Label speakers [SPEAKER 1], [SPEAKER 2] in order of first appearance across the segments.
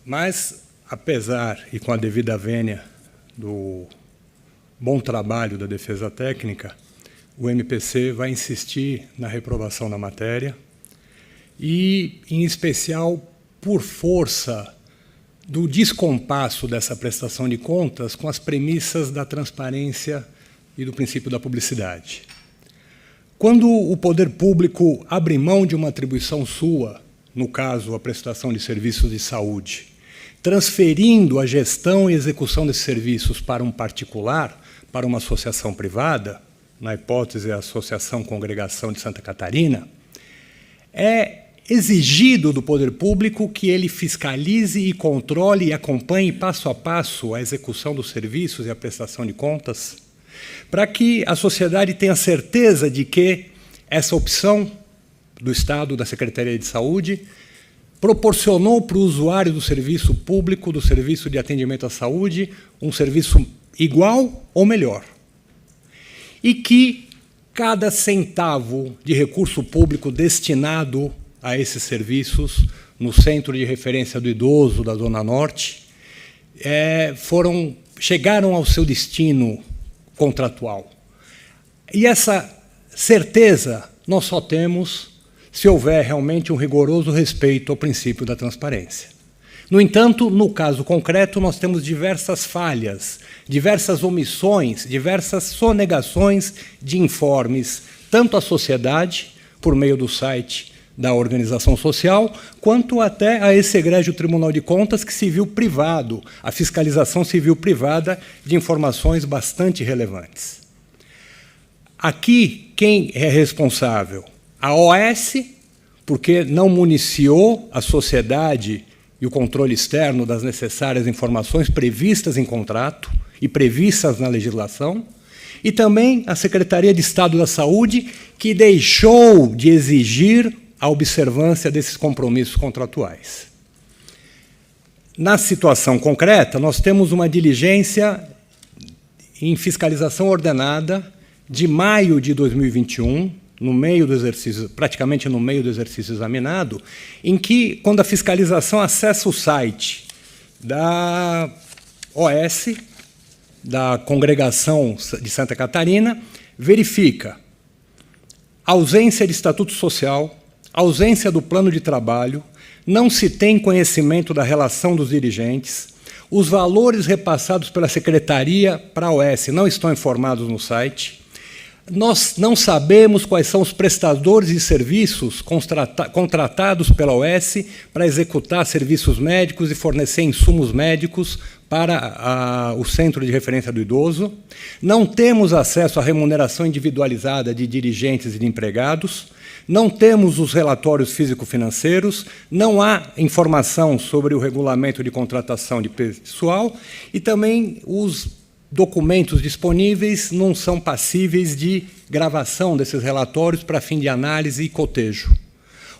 [SPEAKER 1] Mas, apesar e com a devida vênia do bom trabalho da defesa técnica, o MPC vai insistir na reprovação da matéria e, em especial, por força do descompasso dessa prestação de contas com as premissas da transparência e do princípio da publicidade. Quando o poder público abre mão de uma atribuição sua, no caso, a prestação de serviços de saúde, transferindo a gestão e execução desses serviços para um particular, para uma associação privada, na hipótese a Associação Congregação de Santa Catarina, é exigido do poder público que ele fiscalize e controle e acompanhe passo a passo a execução dos serviços e a prestação de contas, para que a sociedade tenha certeza de que essa opção do Estado, da Secretaria de Saúde, proporcionou para o usuário do serviço público, do serviço de atendimento à saúde, um serviço igual ou melhor. E que cada centavo de recurso público destinado a esses serviços no Centro de Referência do Idoso da Zona Norte chegaram ao seu destino contratual. E essa certeza nós só temos se houver realmente um rigoroso respeito ao princípio da transparência. No entanto, no caso concreto, nós temos diversas falhas, diversas omissões, diversas sonegações de informes, tanto à sociedade, por meio do site da organização social, quanto até a esse egrégio Tribunal de Contas, que se viu privado, a fiscalização se viu privada de informações bastante relevantes. Aqui, quem é responsável? A OS, porque não municiou a sociedade e o controle externo das necessárias informações previstas em contrato e previstas na legislação, e também a Secretaria de Estado da Saúde, que deixou de exigir a observância desses compromissos contratuais. Na situação concreta, nós temos uma diligência em fiscalização ordenada de maio de 2021, no meio do exercício, praticamente no meio do exercício examinado, em que, quando a fiscalização acessa o site da OS, da Congregação de Santa Catarina, verifica ausência de estatuto social, ausência do plano de trabalho, não se tem conhecimento da relação dos dirigentes, os valores repassados pela Secretaria para a OS não estão informados no site, nós não sabemos quais são os prestadores de serviços contratados pela OS para executar serviços médicos e fornecer insumos médicos para o Centro de Referência do Idoso, não temos acesso à remuneração individualizada de dirigentes e de empregados, não temos os relatórios físico-financeiros, não há informação sobre o regulamento de contratação de pessoal e também os documentos disponíveis não são passíveis de gravação desses relatórios para fim de análise e cotejo.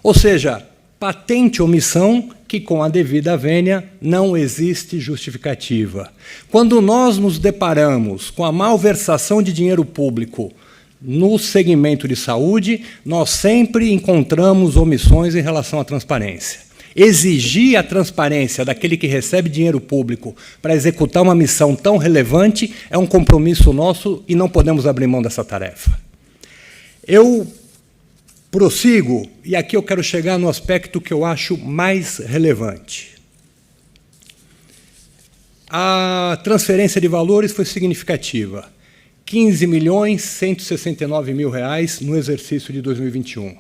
[SPEAKER 1] Ou seja, patente omissão que, com a devida vênia, não existe justificativa. Quando nós nos deparamos com a malversação de dinheiro público no segmento de saúde, nós sempre encontramos omissões em relação à transparência. Exigir a transparência daquele que recebe dinheiro público para executar uma missão tão relevante é um compromisso nosso e não podemos abrir mão dessa tarefa. Eu prossigo, e aqui eu quero chegar no aspecto que eu acho mais relevante. A transferência de valores foi significativa. R$ 15.169.000 no exercício de 2021.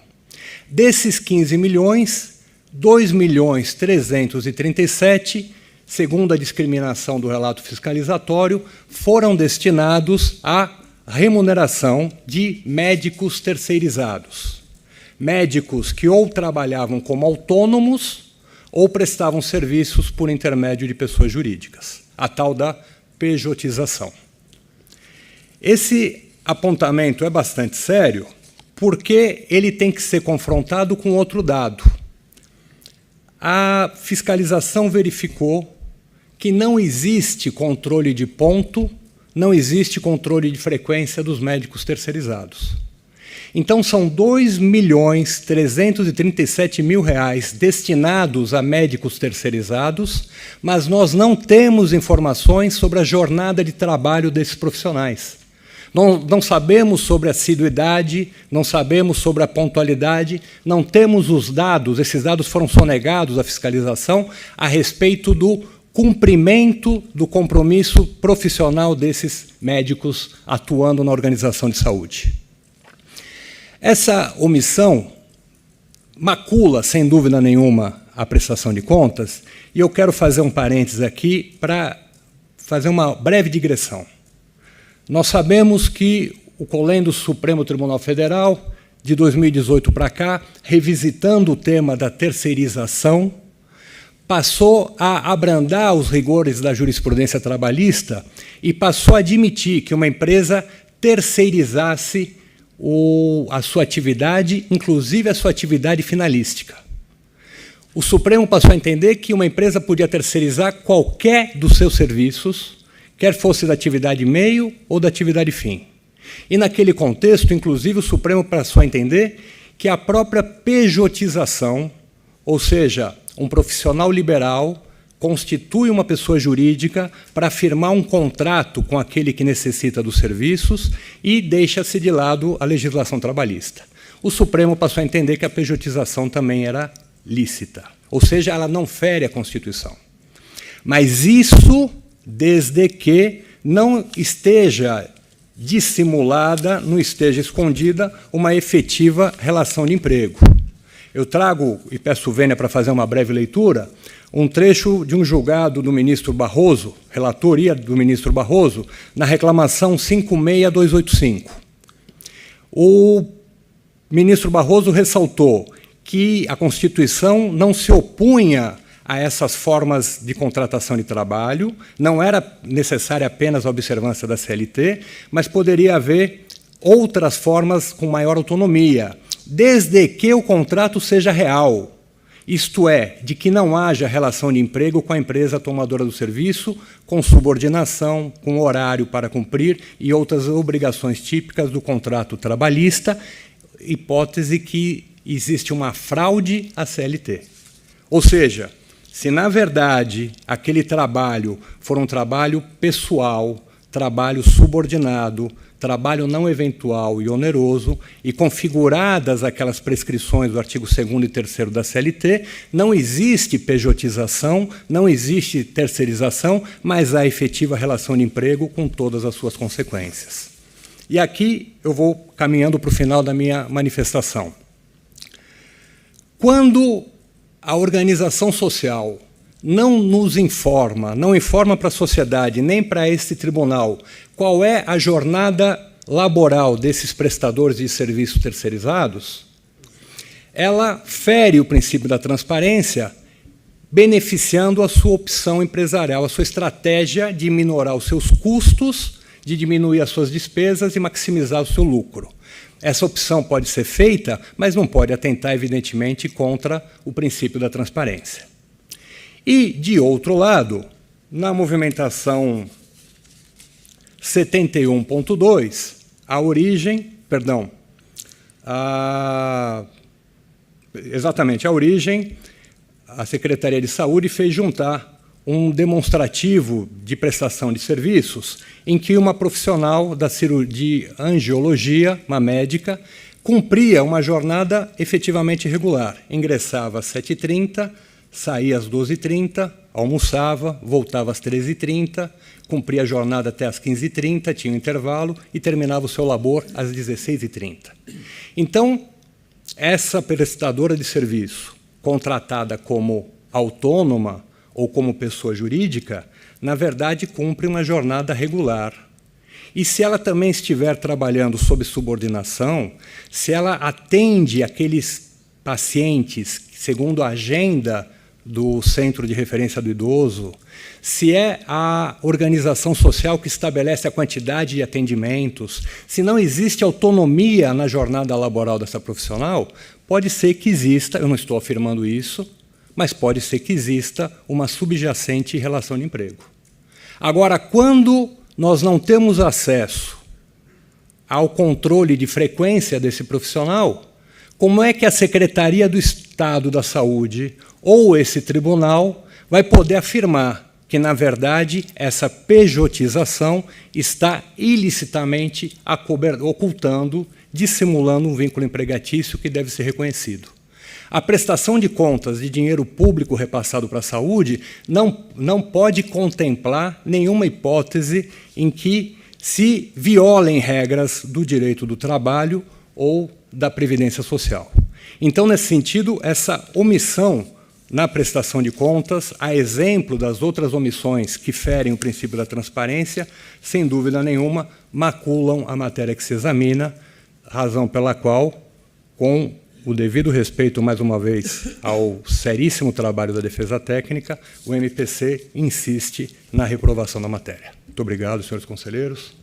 [SPEAKER 1] Desses 15 milhões, 2.337.000, segundo a discriminação do relato fiscalizatório, foram destinados à remuneração de médicos terceirizados. Médicos que ou trabalhavam como autônomos ou prestavam serviços por intermédio de pessoas jurídicas, a tal da pejotização. Esse apontamento é bastante sério porque ele tem que ser confrontado com outro dado. A fiscalização verificou que não existe controle de ponto, não existe controle de frequência dos médicos terceirizados. Então, são R$ 2.337.000 destinados a médicos terceirizados, mas nós não temos informações sobre a jornada de trabalho desses profissionais. Não sabemos sobre a assiduidade, não sabemos sobre a pontualidade, não temos os dados, esses dados foram sonegados à fiscalização, a respeito do cumprimento do compromisso profissional desses médicos atuando na organização de saúde. Essa omissão macula, sem dúvida nenhuma, a prestação de contas, e eu quero fazer um parênteses aqui para fazer uma breve digressão. Nós sabemos que o Colém do Supremo Tribunal Federal, de 2018 para cá, revisitando o tema da terceirização, passou a abrandar os rigores da jurisprudência trabalhista e passou a admitir que uma empresa terceirizasse a sua atividade, inclusive a sua atividade finalística. O Supremo passou a entender que uma empresa podia terceirizar qualquer dos seus serviços, quer fosse da atividade meio ou da atividade fim. E, naquele contexto, inclusive, o Supremo passou a entender que a própria pejotização, ou seja, um profissional liberal constitui uma pessoa jurídica para firmar um contrato com aquele que necessita dos serviços e deixa-se de lado a legislação trabalhista. O Supremo passou a entender que a pejotização também era lícita, ou seja, ela não fere a Constituição. Mas isso desde que não esteja dissimulada, não esteja escondida uma efetiva relação de emprego. Eu trago, e peço vênia para fazer uma breve leitura, um trecho de um julgado do ministro Barroso, relatoria do ministro Barroso, na reclamação 56285. O ministro Barroso ressaltou que a Constituição não se opunha a essas formas de contratação de trabalho, não era necessária apenas a observância da CLT, mas poderia haver outras formas com maior autonomia, desde que o contrato seja real, isto é, de que não haja relação de emprego com a empresa tomadora do serviço, com subordinação, com horário para cumprir e outras obrigações típicas do contrato trabalhista, hipótese que existe uma fraude à CLT. Ou seja, se, na verdade, aquele trabalho for um trabalho pessoal, trabalho subordinado, trabalho não eventual e oneroso, e configuradas aquelas prescrições do artigo 2º e 3º da CLT, não existe pejotização, não existe terceirização, mas há efetiva relação de emprego com todas as suas consequências. E aqui eu vou caminhando para o final da minha manifestação. Quando a organização social não nos informa, não informa para a sociedade, nem para esse tribunal, qual é a jornada laboral desses prestadores de serviços terceirizados, ela fere o princípio da transparência, beneficiando a sua opção empresarial, a sua estratégia de minorar os seus custos, de diminuir as suas despesas e maximizar o seu lucro. Essa opção pode ser feita, mas não pode atentar, evidentemente, contra o princípio da transparência. E, de outro lado, na movimentação 71.2, a origem, a Secretaria de Saúde fez juntar um demonstrativo de prestação de serviços em que uma profissional da cirurgia de angiologia, uma médica, cumpria uma jornada efetivamente regular. Ingressava às 7h30, saía às 12h30, almoçava, voltava às 13h30, cumpria a jornada até às 15h30, tinha um intervalo e terminava o seu labor às 16h30. Então, essa prestadora de serviço, contratada como autônoma ou como pessoa jurídica, na verdade, cumpre uma jornada regular. E se ela também estiver trabalhando sob subordinação, se ela atende aqueles pacientes segundo a agenda do Centro de Referência do Idoso, se é a organização social que estabelece a quantidade de atendimentos, se não existe autonomia na jornada laboral dessa profissional, pode ser que exista, eu não estou afirmando isso, mas pode ser que exista uma subjacente relação de emprego. Agora, quando nós não temos acesso ao controle de frequência desse profissional, como é que a Secretaria do Estado da Saúde ou esse tribunal vai poder afirmar que, na verdade, essa pejotização está ilicitamente ocultando, dissimulando um vínculo empregatício que deve ser reconhecido. A prestação de contas de dinheiro público repassado para a saúde não pode contemplar nenhuma hipótese em que se violem regras do direito do trabalho ou da Previdência Social. Então, nesse sentido, essa omissão na prestação de contas, a exemplo das outras omissões que ferem o princípio da transparência, sem dúvida nenhuma, maculam a matéria que se examina, razão pela qual, com o devido respeito, mais uma vez, ao seríssimo trabalho da defesa técnica, o MPC insiste na reprovação da matéria. Muito obrigado, senhores conselheiros.